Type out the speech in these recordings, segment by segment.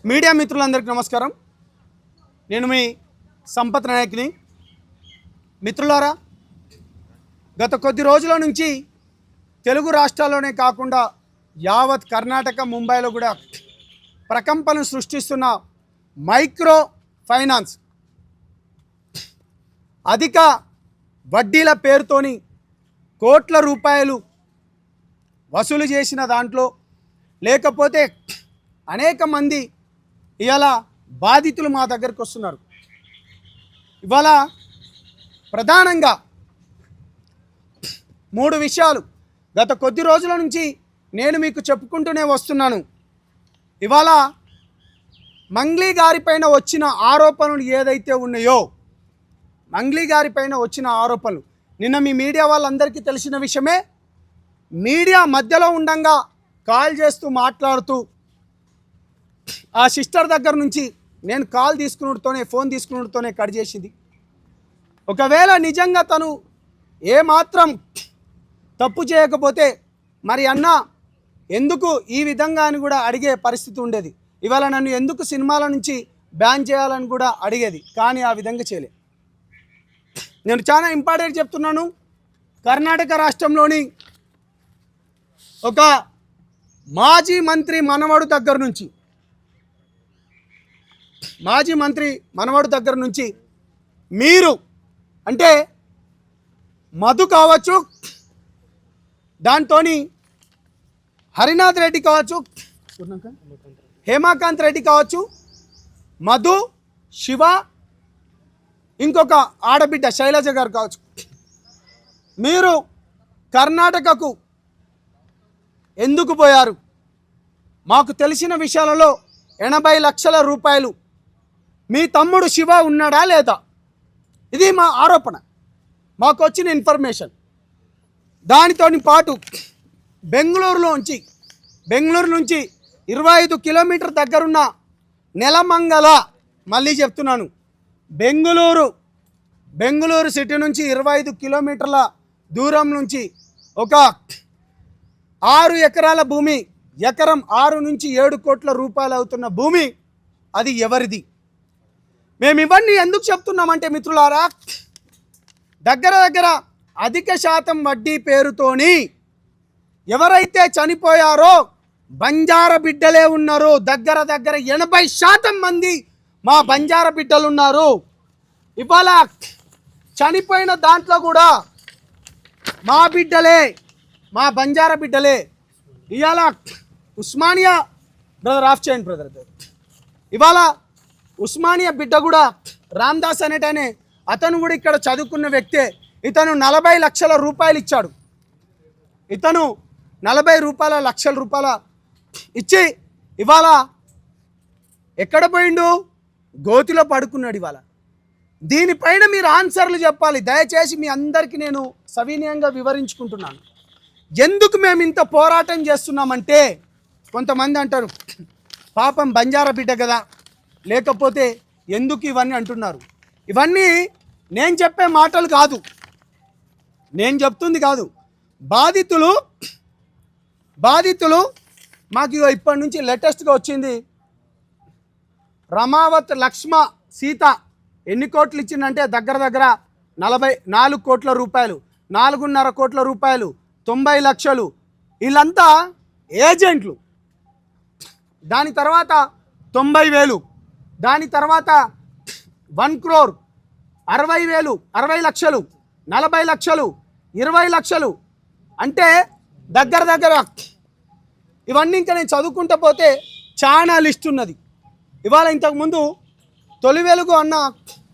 Media మిత్రులందరికీ నమస్కారం. నేను మీ సంపత్ నాయక్ని. మిత్రులారా, గత కొద్ది రోజుల నుంచి తెలుగు రాష్ట్రాల్లోనే కాకుండా యావత్ కర్ణాటక, ముంబైలో కూడా ప్రకంపనలు సృష్టిస్తున్న మైక్రో ఫైనాన్స్ అధిక వడ్డీల పేరుతోని కోట్ల రూపాయలు వసూలు చేసిన దాంట్లో లేకపోతే అనేక మంది ఇవాళ బాధితులు మా దగ్గరికి వస్తున్నారు. ఇవాళ ప్రధానంగా 3 విషయాలు గత కొద్ది రోజుల నుంచి నేను మీకు చెప్పుకుంటూనే వస్తున్నాను. ఇవాళ మంగ్లీ గారిపైన వచ్చిన ఆరోపణలు ఏదైతే ఉన్నాయో, మంగ్లీ గారిపైన వచ్చిన ఆరోపణలు నిన్న మీ మీడియా వాళ్ళందరికీ తెలిసిన విషయమే. మీడియా మధ్యలో ఉండంగా కాల్ చేస్తూ మాట్లాడుతూ ఆ సిస్టర్ దగ్గర నుంచి నేను కాల్ తీసుకున్నతోనే, ఫోన్ తీసుకున్నతోనే కట్ చేసింది. ఒకవేళ నిజంగా తను ఏమాత్రం తప్పు చేయకపోతే మరి అన్న ఎందుకు ఈ విధంగా అని కూడా అడిగే పరిస్థితి ఉండేది. ఇవాళ నన్ను ఎందుకు సినిమాల నుంచి బ్యాన్ చేయాలని కూడా అడిగేది. కానీ ఆ విధంగా చేయలే. నేను చాలా ఇంపార్టెంట్ చెప్తున్నాను. కర్ణాటక రాష్ట్రంలోని ఒక మాజీ మంత్రి మనవడు దగ్గర నుంచి మీరు అంటే మధు కావచ్చు, దాంతో హరినాథ్ రెడ్డి కావచ్చు, హేమాకాంత్ రెడ్డి కావచ్చు, మధు, శివ, ఇంకొక ఆడబిడ్డ శైలజ గారు కావచ్చు, మీరు కర్ణాటకకు ఎందుకు పోయారు? మాకు తెలిసిన విషయాలలో 80 లక్షల రూపాయలు మీ తమ్ముడు శివ ఉన్నాడా లేదా? ఇది మా ఆరోపణ, మాకు వచ్చిన ఇన్ఫర్మేషన్. దానితో పాటు బెంగళూరు నుంచి 25 కిలోమీటర్ దగ్గరున్న నెలమంగళ, మళ్ళీ చెప్తున్నాను, బెంగళూరు సిటీ నుంచి 25 కిలోమీటర్ల దూరం నుంచి ఒక 6 ఎకరాల భూమి, ఎకరం 6 నుంచి 7 కోట్ల రూపాయలు అవుతున్న భూమి, అది ఎవరిది? మేము ఇవన్నీ ఎందుకు చెప్తున్నామంటే మిత్రులారా, దగ్గర అధిక శాతం వడ్డీ పేరుతోని ఎవరైతే చనిపోయారో బంజారా బిడ్డలే ఉన్నారు. దగ్గర 80% మంది మా బంజారా బిడ్డలు ఉన్నారు. ఇవాళ చనిపోయిన దాంట్లో కూడా మా బిడ్డలే, మా బంజారా బిడ్డలే. ఇవాళ ఉస్మానియా బ్రదర్ ఆఫ్ చేయండి బ్రదర్. ఇవాళ ఉస్మానియా బిడ్డ కూడా రామ్దాస్ అనేటనే అతను కూడా ఇక్కడ చదువుకున్న వ్యక్తే. ఇతను 40 లక్షల రూపాయలు ఇచ్చాడు. ఇతను 40 లక్షల రూపాయల ఇచ్చి ఇవాళ ఎక్కడ పోయిండు? గోతిలో పడుకున్నాడు. ఇవాళ దీనిపైన మీరు ఆన్సర్లు చెప్పాలి. దయచేసి మీ అందరికీ నేను సవినయంగా వివరించుకుంటున్నాను. ఎందుకు మేము ఇంత పోరాటం చేస్తున్నామంటే, కొంతమంది అంటారు పాపం బంజారా బిడ్డ కదా, లేకపోతే ఎందుకు ఇవన్నీ అంటున్నారు. ఇవన్నీ నేను చెప్పే మాటలు కాదు, నేను చెప్తుంది కాదు. బాధితులు మాకు ఇప్పటి నుంచి లేటెస్ట్గా వచ్చింది. రమావత్ లక్ష్మ సీత ఎన్ని కోట్లు ఇచ్చిందంటే దగ్గర 44 కోట్ల రూపాయలు, 4.5 కోట్ల రూపాయలు, 90 లక్షలు. వీళ్ళంతా ఏజెంట్లు. దాని తర్వాత 90,000, దాని తర్వాత 1 crore, 60,000, 60 లక్షలు, 40 లక్షలు, 20 లక్షలు. అంటే దగ్గర ఇవన్నీ ఇంకా నేను చదువుకుంటూ పోతే చాలా లిస్ట్ ఉన్నది. ఇవాళ ఇంతకుముందు తొలి వెలుగు అన్న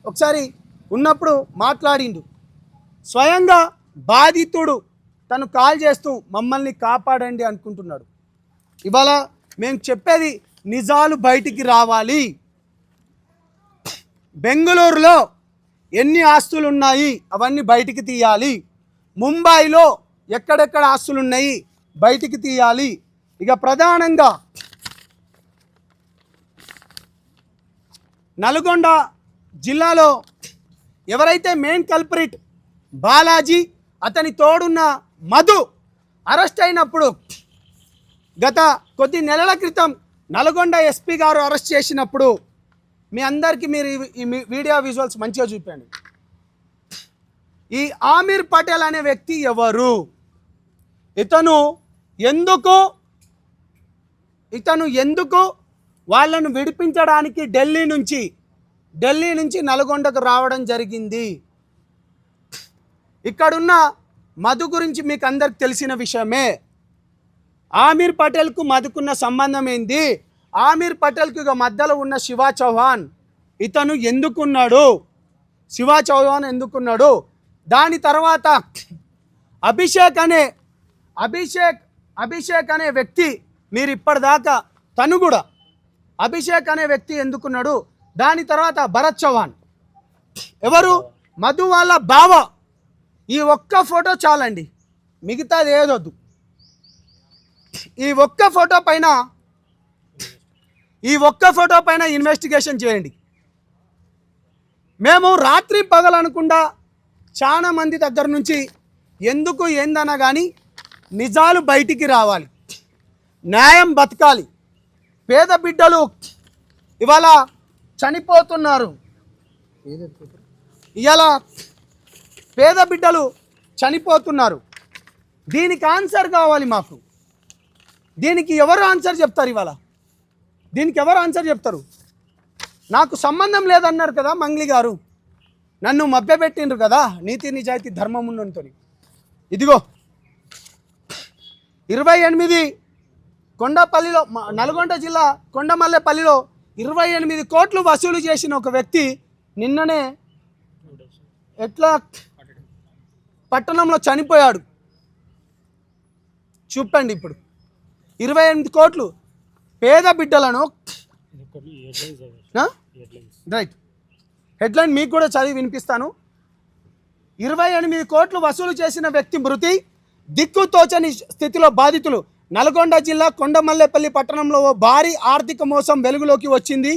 ఒకసారి ఉన్నప్పుడు మాట్లాడిండు. స్వయంగా బాధితుడు తను కాల్ చేస్తూ మమ్మల్ని కాపాడండి అనుకుంటున్నాడు. ఇవాళ మేము చెప్పేది నిజాలు బయటికి రావాలి. బెంగళూరులో ఎన్ని ఆస్తులు ఉన్నాయి అవన్నీ బయటికి తీయాలి. ముంబైలో ఎక్కడెక్కడ ఆస్తులు ఉన్నాయి బయటికి తీయాలి. ఇక ప్రధానంగా నల్గొండ జిల్లాలో ఎవరైతే మెయిన్ కల్ప్రిట్ బాలాజీ, అతని తోడున్న మధు అరెస్ట్ అయినప్పుడు గత కొద్ది నెలల క్రితం నల్గొండ ఎస్పీ గారు అరెస్ట్ చేసినప్పుడు మీ అందరికీ మీరు ఈ వీడియో విజువల్స్ మంచిగా చూపండి. ఈ ఆమీర్ పటేల్ అనే వ్యక్తి ఎవరు, ఇతను ఎందుకు వాళ్ళను విడిపించడానికి ఢిల్లీ నుంచి నల్గొండకు రావడం జరిగింది. ఇక్కడున్న మధు గురించి మీకు అందరికి తెలిసిన విషయమే. ఆమీర్ పటేల్కు మధుకున్న సంబంధం ఏంది, ఆమీర్ పటేల్కు ఇక మధ్యలో ఉన్న శివ చౌహాన్ ఇతను ఎందుకున్నాడు, దాని తర్వాత అభిషేక్ అనే వ్యక్తి, మీరు ఇప్పటిదాకా తను కూడా అభిషేక్ అనే వ్యక్తి ఎందుకున్నాడు, దాని తర్వాత భరత్ చౌహాన్ ఎవరు, మధు వాళ్ళ బావ. ఈ ఒక్క ఫోటో చాలండి, మిగతాది ఏదొద్దు. ఈ ఒక్క ఫోటో పైన ఇన్వెస్టిగేషన్ చేయండి. మేము రాత్రి పగలనకుండా చాలా మంది దగ్గర నుంచి ఎందుకు ఏందన్నా కానీ నిజాలు బయటికి రావాలి, న్యాయం బతకాలి. పేద బిడ్డలు ఇవాళ చనిపోతున్నారు, పేద బిడ్డలు చనిపోతున్నారు. దీనికి ఆన్సర్ కావాలి మాకు. దీనికి ఎవరు ఆన్సర్ చెప్తారు? ఇవాళ దీనికి ఎవరు ఆన్సర్ చెప్తారు? నాకు సంబంధం లేదన్నారు కదా మంగ్లీ గారు, నన్ను మభ్యపెట్టిండ్రు కదా నీతి నిజాయితీ ధర్మం ఉన్నంతో. ఇదిగో 28 కొండపల్లిలో, నల్గొండ జిల్లా కొండమల్లేపల్లిలో 28 కోట్లు వసూలు చేసిన ఒక వ్యక్తి నిన్ననే ఎట్లా పట్టణంలో చనిపోయాడు. చూపండి ఇప్పుడు 28 కోట్లు పేద బిడ్డలను. రైట్, హెడ్లైన్ మీకు కూడా చదివి వినిపిస్తాను. 28 కోట్లు వసూలు చేసిన వ్యక్తి మృతి, దిక్కుతోచని స్థితిలో బాధితులు. నల్గొండ జిల్లా కొండమల్లేపల్లి పట్టణంలో ఓ భారీ ఆర్థిక మోసం వెలుగులోకి వచ్చింది.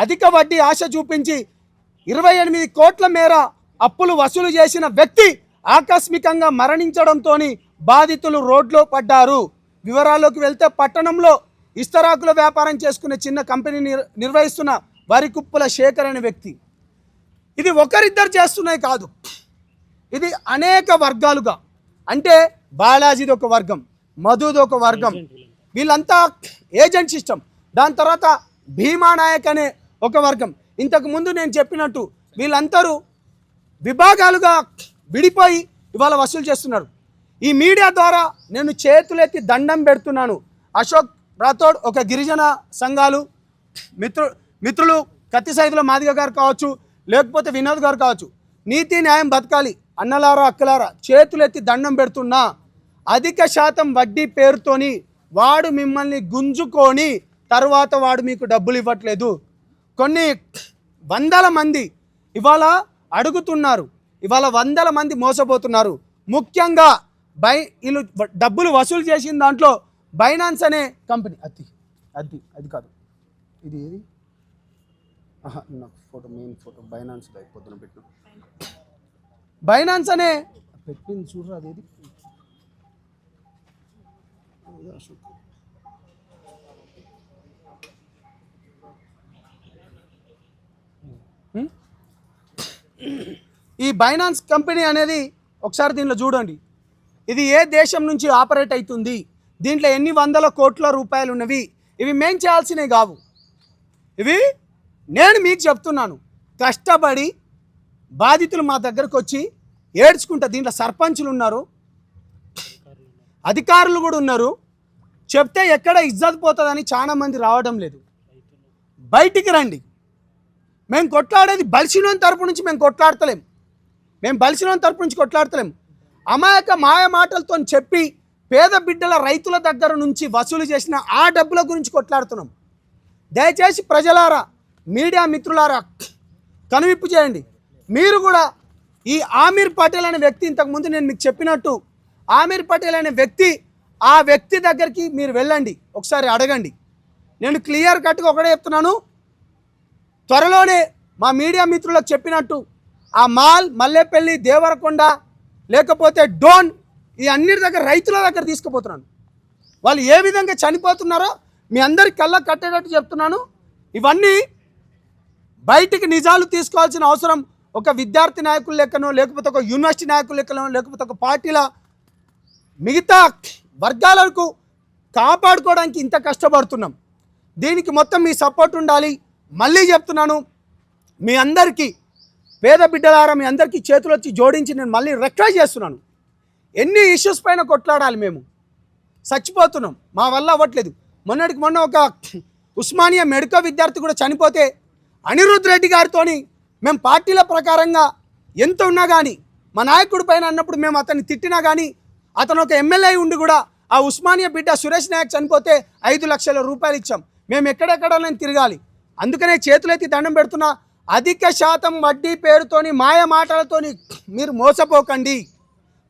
అధిక వడ్డీ ఆశ చూపించి 28 కోట్ల మేర అప్పులు వసూలు చేసిన వ్యక్తి ఆకస్మికంగా మరణించడంతో బాధితులు రోడ్లో పడ్డారు. వివరాల్లోకి వెళ్తే పట్టణంలో ఇస్తరాకుల వ్యాపారం చేసుకునే చిన్న కంపెనీ నిర్వహిస్తున్న వరికుప్పుల శేఖర్ అనే వ్యక్తి. ఇది ఒకరిద్దరు చేస్తున్నాయి కాదు, ఇది అనేక వర్గాలుగా, అంటే బాలాజీది ఒక వర్గం, మధుది ఒక వర్గం, వీళ్ళంతా ఏజెంట్ సిస్టమ్. దాని తర్వాత భీమా నాయక్ అనే ఒక వర్గం. ఇంతకుముందు నేను చెప్పినట్టు వీళ్ళందరూ విభాగాలుగా విడిపోయి ఇవాళ వసూలు చేస్తున్నారు. ఈ మీడియా ద్వారా నేను చేతులెత్తి దండం పెడుతున్నాను. అశోక్ రాథోడ్, ఒక గిరిజన సంఘాలు మిత్రులు కత్తి సైదుల మాదిగ గారు కావచ్చు, లేకపోతే వినోద్ గారు కావచ్చు, నీతి న్యాయం బతకాలి అన్నలారా అక్కలారా చేతులెత్తి దండం పెడుతున్నా. అధిక శాతం వడ్డీ పేరుతోని వాడు మిమ్మల్ని గుంజుకొని తర్వాత వాడు మీకు డబ్బులు ఇవ్వట్లేదు. కొన్ని వందల మంది ఇవాళ అడుగుతున్నారు, ఇవాళ వందల మంది మోసపోతున్నారు. ముఖ్యంగా వీళ్ళు డబ్బులు వసూలు చేసిన దాంట్లో బైనాన్స్ అనే కంపెనీ, అది కాదు, ఇది ఏది, నాకు ఫోటో, మెయిన్ ఫోటో బైనాన్స్ పొద్దున పెట్టిన బైనాన్స్ అనే పెట్టింది చూడరా, అది ఏది, ఈ బైనాన్స్ కంపెనీ అనేది ఒకసారి దీనిలో చూడండి. ఇది ఏ దేశం నుంచి ఆపరేట్ అవుతుంది, దీంట్లో ఎన్ని వందల కోట్ల రూపాయలు ఉన్నవి. ఇవి మేం చేయాల్సినవి కావు, ఇవి నేను మీకు చెప్తున్నాను. కష్టపడి బాధితులు మా దగ్గరకు వచ్చి ఏడ్చుకుంటా. దీంట్లో సర్పంచులు ఉన్నారు, అధికారులు కూడా ఉన్నారు. చెప్తే ఎక్కడ ఇజ్జత్ పోతుందని చాలామంది రావడం లేదు. బయటికి రండి. మేము కొట్లాడేది బలిసినోని తరపు నుంచి మేము కొట్లాడతలేం. అమాయక మాయ మాటలతో చెప్పి పేద బిడ్డల రైతుల దగ్గర నుంచి వసూలు చేసిన ఆ డబ్బుల గురించి కొట్లాడుతున్నాం. దయచేసి ప్రజలారా, మీడియా మిత్రులారా కనువిప్పు చేయండి. మీరు కూడా ఈ ఆమీర్ పటేల్ అనే వ్యక్తి, ఇంతకుముందు నేను మీకు చెప్పినట్టు ఆమీర్ పటేల్ అనే వ్యక్తి, ఆ వ్యక్తి దగ్గరికి మీరు వెళ్ళండి, ఒకసారి అడగండి. నేను క్లియర్ కట్గా ఒకటే చెప్తున్నాను, త్వరలోనే మా మీడియా మిత్రులకు చెప్పినట్టు ఆ మాల్, మల్లేపల్లి, దేవరకొండ, లేకపోతే డోన్, ఈ అన్నిటి దగ్గర రైతుల దగ్గర తీసుకుపోతున్నాను. వాళ్ళు ఏ విధంగా చనిపోతున్నారో మీ అందరి కళ్ళ కట్టేటట్టు చెప్తున్నాను. ఇవన్నీ బయటికి నిజాలు తీసుకోవాల్సిన అవసరం ఒక విద్యార్థి నాయకుల లెక్కనో, లేకపోతే ఒక యూనివర్సిటీ నాయకుల లెక్కనో, లేకపోతే ఒక పార్టీల మిగతా వర్గాలకు కాపాడుకోవడానికి ఇంత కష్టపడుతున్నాం. దీనికి మొత్తం మీ సపోర్ట్ ఉండాలి. మళ్ళీ చెప్తున్నాను, మీ అందరికీ పేద బిడ్డలారా మీ అందరికీ చేతులు వచ్చి జోడించి నేను మళ్ళీ రిక్వెస్ట్ చేస్తున్నాను. ఎన్ని ఇష్యూస్ పైన కొట్లాడాలి, మేము చచ్చిపోతున్నాం, మా వల్ల అవ్వట్లేదు. మొన్నటికి మొన్న ఒక ఉస్మానియా మెడికల్ విద్యార్థి కూడా చనిపోతే అనిరుద్ రెడ్డి గారితో మేము పార్టీల ప్రకారంగా ఎంత ఉన్నా కానీ మా నాయకుడి పైన అన్నప్పుడు మేము అతన్ని తిట్టినా కానీ అతను ఒక ఎమ్మెల్యే ఉండి కూడా ఆ ఉస్మానియా బిడ్డ సురేష్ నాయక్ చనిపోతే 5 లక్షల రూపాయలు ఇచ్చాం. మేము ఎక్కడెక్కడ నేను తిరగాలి. అందుకనే చేతులెత్తి దండం పెడుతున్నా, అధిక శాతం వడ్డీ పేరుతోని మాయ మాటలతోని మీరు మోసపోకండి.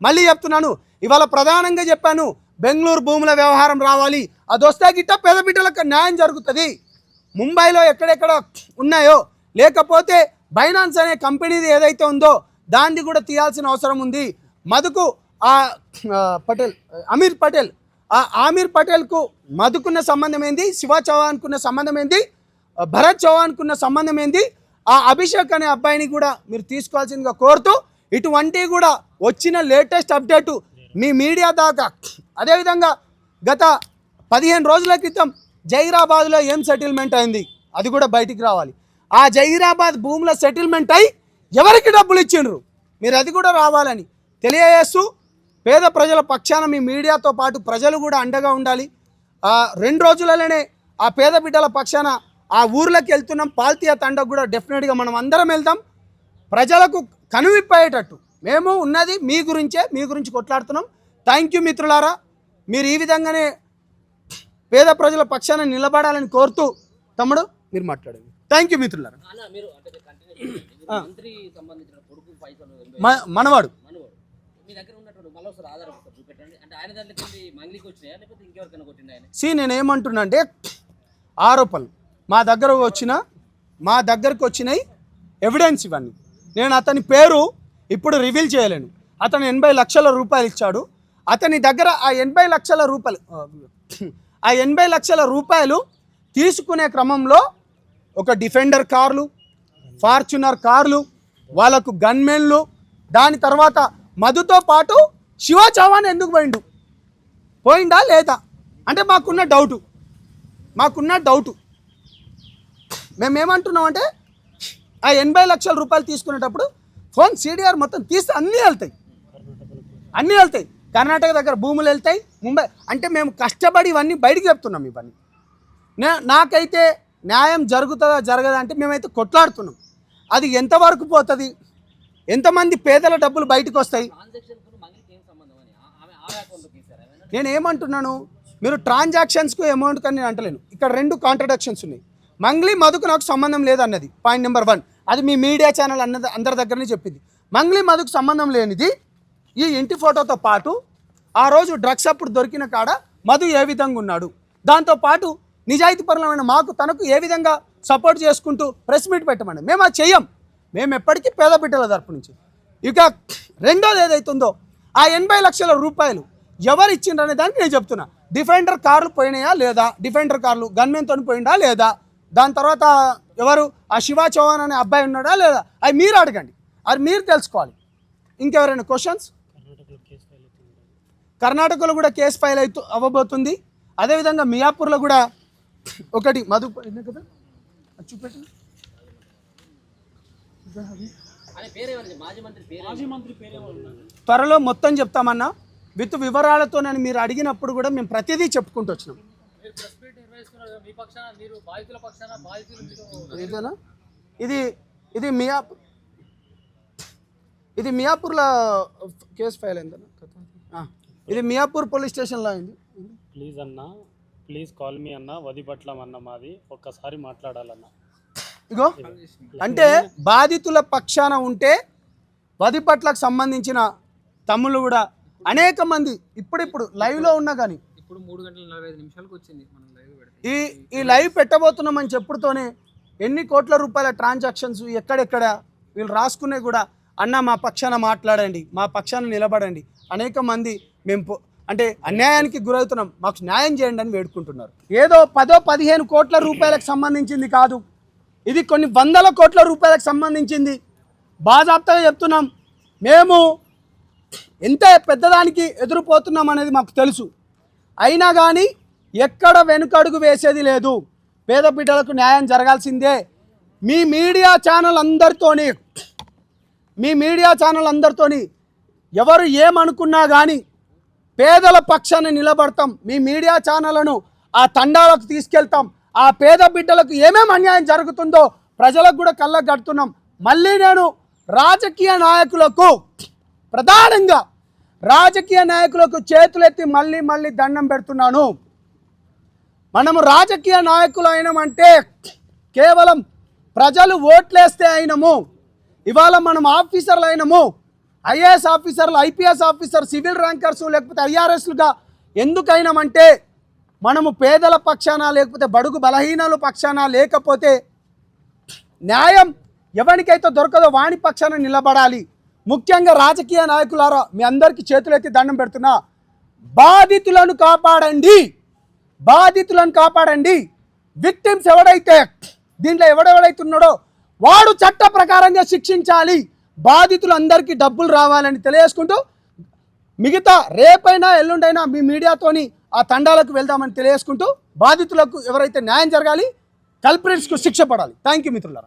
మళ్ళీ చెప్తున్నాను, ఇవాళ ప్రధానంగా చెప్పాను, బెంగళూరు భూముల వ్యవహారం రావాలి. అది వస్తే గిట్ట పేద బిడ్డలకు న్యాయం జరుగుతుంది. ముంబైలో ఎక్కడెక్కడ ఉన్నాయో, లేకపోతే బైనాన్స్ అనే కంపెనీది ఏదైతే ఉందో దాన్ని కూడా తీయాల్సిన అవసరం ఉంది. మధుకు పటేల్ అమీర్ పటేల్, ఆ ఆమీర్ పటేల్కు మధుకున్న సంబంధం ఏంది, శివ చౌహాన్కున్న సంబంధం ఏంది, భరత్ చౌహాన్కున్న సంబంధం ఏంది, ఆ అభిషేక్ అనే అబ్బాయిని కూడా మీరు తీసుకోవాల్సిందిగా కోరుతూ, ఇటువంటివి కూడా వచ్చిన లేటెస్ట్ అప్డేటు మీ మీడియా దాకా. అదేవిధంగా గత 15 రోజుల క్రితం జహీరాబాద్లో ఏం సెటిల్మెంట్ అయింది అది కూడా బయటికి రావాలి. ఆ జహీరాబాద్ భూముల సెటిల్మెంట్ అయి ఎవరికి డబ్బులు ఇచ్చిండ్రు మీరు అది కూడా రావాలని తెలియజేస్తూ, పేద ప్రజల పక్షాన మీ మీడియాతో పాటు ప్రజలు కూడా అండగా ఉండాలి. 2 రోజులలోనే ఆ పేద బిడ్డల పక్షాన ఆ ఊర్లోకి వెళ్తున్నాం. పాల్తీయ తండకు కూడా డెఫినెట్గా మనం అందరం వెళ్తాం. ప్రజలకు కనువిప్పయ్యేటట్టు మేము ఉన్నది మీ గురించే, మీ గురించి కొట్లాడుతున్నాం. థ్యాంక్ యూ మిత్రులారా, మీరు ఈ విధంగానే పేద ప్రజల పక్షాన నిలబడాలని కోరుతూ, తమ్ముడు మీరు మాట్లాడండి. థ్యాంక్ యూ మిత్రులారా. మనవాడు నేను ఏమంటున్నా అంటే, ఆరోపణలు మా దగ్గరకు వచ్చినాయి ఎవిడెన్స్ ఇవన్నీ. నేను అతని పేరు ఇప్పుడు రివీల్ చేయలేను. అతను 80 లక్షల రూపాయలు ఇచ్చాడు. అతని దగ్గర ఆ 80 లక్షల రూపాయలు తీసుకునే క్రమంలో ఒక డిఫెండర్ కార్లు, ఫార్చునర్ కార్లు, వాళ్ళకు గన్మెన్లు, దాని తర్వాత మధుతో పాటు శివ చౌహాన్ ఎందుకు పోయిందా లేదా అంటే మాకున్న డౌటు. మేమేమంటున్నామంటే, ఆ 80 లక్షల రూపాయలు తీసుకునేటప్పుడు ఫోన్ CDR మొత్తం తీస్తే అన్నీ వెళ్తాయి. కర్ణాటక దగ్గర భూములు వెళ్తాయి, ముంబై. అంటే మేము కష్టపడి ఇవన్నీ బయటికి చెప్తున్నాం. ఇవన్నీ నాకైతే న్యాయం జరుగుతుందా జరగదా అంటే మేమైతే కొట్లాడుతున్నాం. అది ఎంతవరకు పోతుంది, ఎంతమంది పేదల డబ్బులు బయటకు వస్తాయి. నేనేమంటున్నాను, మీరు ట్రాన్సాక్షన్స్కు అమౌంట్ కానీ నేను అంటలేను. ఇక్కడ 2 కాంట్రడిక్షన్స్ ఉన్నాయి. మంగ్లీ మధుకు నాకు సంబంధం లేదన్నది పాయింట్ నెంబర్ 1. అది మీ మీడియా ఛానల్ అందరి దగ్గరనే చెప్పింది. మంగ్లీ మధుకు సంబంధం లేనిది ఈ ఇంటి ఫోటోతో పాటు ఆ రోజు డ్రగ్స్ అప్పుడు దొరికిన కాడ మధు ఏ విధంగా ఉన్నాడు, దాంతోపాటు నిజాయితీపరమైన మాకు తనకు ఏ విధంగా సపోర్ట్ చేసుకుంటూ ప్రెస్ మీట్ పెట్టమండి. మేము అది చెయ్యం. మేము ఎప్పటికీ పేద బిడ్డల తరపు నుంచి. ఇక రెండోది ఏదైతుందో, ఆ 80 లక్షల రూపాయలు ఎవరు ఇచ్చిండ్రు అనే దానికి నేను చెప్తున్నా. డిఫెండర్ కార్లు పోయినాయా లేదా, డిఫెండర్ కార్లు గన్మెన్తో పోయిందా లేదా, దాని తర్వాత ఎవరు ఆ శివ చౌహాన్ అనే అబ్బాయి ఉన్నాడా లేదా, అది మీరు అడగండి, అది మీరు తెలుసుకోవాలి. ఇంకెవరైనా క్వశ్చన్స్? కర్ణాటకలో కూడా కేసు ఫైల్ అవ్వబోతుంది. అదేవిధంగా మియాపూర్లో కూడా ఒకటి మధు కదా చూపెట్టి త్వరలో మొత్తం చెప్తామన్నా విత్ వివరాలతో. నేను మీరు అడిగినప్పుడు కూడా మేము ప్రతిదీ చెప్పుకుంటూ వచ్చినాం. ఇది మియాపూర్లో కేసు ఫైల్ అయిందన్న. ఇది మియాపూర్ పోలీస్ స్టేషన్లో అయింది. ప్లీజ్ కాల్ మీ అన్న, వదిపట్లం అన్న మాది, ఒక్కసారి మాట్లాడాలన్న. ఇగో అంటే బాధితుల పక్షాన ఉంటే వదిపట్లకు సంబంధించిన తమ్ముళ్ళు కూడా అనేక మంది ఇప్పుడు లైవ్లో ఉన్నా కానీ ఇప్పుడు 3:45 వచ్చింది మనం లైవ్ పెడితే. ఈ లైవ్ పెట్టబోతున్నామని చెప్పుడుతోనే ఎన్ని కోట్ల రూపాయల ట్రాన్సాక్షన్స్ ఎక్కడెక్కడ వీళ్ళు రాసుకునే కూడా, అన్న మా పక్షాన మాట్లాడండి, మా పక్షాన నిలబడండి. అనేక మంది మేము అంటే అన్యాయానికి గురవుతున్నాం, మాకు న్యాయం చేయండి అని వేడుకుంటున్నారు. ఏదో 10-15 కోట్ల రూపాయలకు సంబంధించింది కాదు, ఇది కొన్ని వందల కోట్ల రూపాయలకు సంబంధించింది. బాజాప్తగా చెప్తున్నాం, మేము ఎంత పెద్దదానికి ఎదురుపోతున్నాం అనేది మాకు తెలుసు. అయినా కానీ ఎక్కడ వెనుకడుగు వేసేది లేదు. పేద బిడ్డలకు న్యాయం జరగాల్సిందే. మీ మీడియా ఛానల్ అందరితోని ఎవరు ఏమనుకున్నా కానీ పేదల పక్షాన నిలబడతాం. మీ మీడియా ఛానళ్లను ఆ తండాలకు తీసుకెళ్తాం. ఆ పేద బిడ్డలకు ఏమేమి అన్యాయం జరుగుతుందో ప్రజలకు కూడా కళ్ళకు కడుతున్నాం. మళ్ళీ నేను రాజకీయ నాయకులకు, ప్రధానంగా రాజకీయ నాయకులకు చేతులెత్తి మళ్ళీ దండం పెడుతున్నాను. మనము రాజకీయ నాయకులు అయినామంటే కేవలం ప్రజలు ఓట్లేస్తే అయినము. ఇవాళ మనం ఆఫీసర్లు అయినము, ఐఏఎస్ ఆఫీసర్లు, ఐపీఎస్ ఆఫీసర్, సివిల్ ర్యాంకర్స్, లేకపోతే ఐఆర్ఎస్లుగా ఎందుకైనామంటే మనము పేదల పక్షాన, లేకపోతే బడుగు బలహీనల పక్షాన, లేకపోతే న్యాయం ఎవరికైతే దొరకదో వాణి పక్షాన నిలబడాలి. ముఖ్యంగా రాజకీయ నాయకులారా, మీ అందరికీ చేతులెత్తి దండం పెడుతున్నా. బాధితులను కాపాడండి. విక్టిమ్స్ దీంట్లో ఎవడెవడైతే ఉన్నాడో వాడు చట్ట ప్రకారంగా శిక్షించాలి. బాధితులందరికీ డబ్బులు రావాలని తెలియజేసుకుంటూ, మిగతా రేపైనా ఎల్లుండైనా మీ మీడియాతోని ఆ తండాలకు వెళ్దామని తెలియజేసుకుంటూ, బాధితులకు ఎవరైతే న్యాయం జరగాలి, కల్ప్రిట్స్కు శిక్ష పడాలి. థ్యాంక్ యూ మిత్రులారా.